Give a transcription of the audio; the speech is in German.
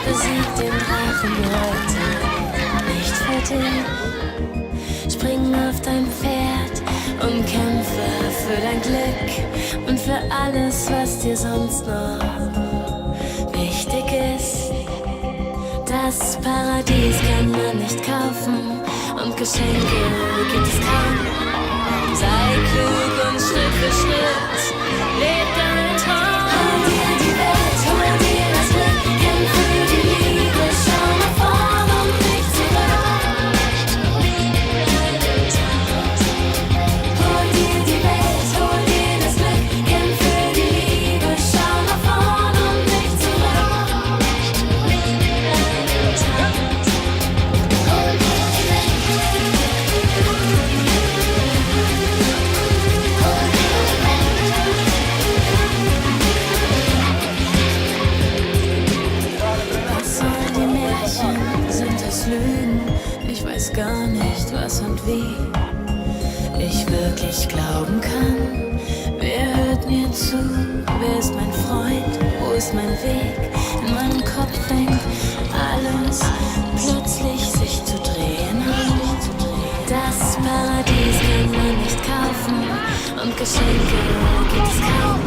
Besiegt den Drachen heute, nicht für dich. Spring auf dein Pferd und kämpfe für dein Glück und für alles, was dir sonst noch wichtig ist. Das Paradies kann man nicht kaufen und Geschenke gibt es kaum. Sei klug und Schritt für Schritt, leb deinen Traum. Hol dir die Welt, hol dir das Glück, kämpf für die Liebe, schau nach vorn und nicht zurück. Hol dir die Welt, hol dir das Glück, kämpf für die Liebe, schau nach vorn und nicht zurück. Hol dir die Welt. Sind es Lügen? Ich weiß gar nicht, was und wie ich wirklich glauben kann. Wer hört mir zu? Wer ist mein Freund? Wo ist mein Weg? In meinem Kopf fängt alles plötzlich sich zu drehen an. Das Paradies kann man nicht kaufen und Geschenke gibt es kaum.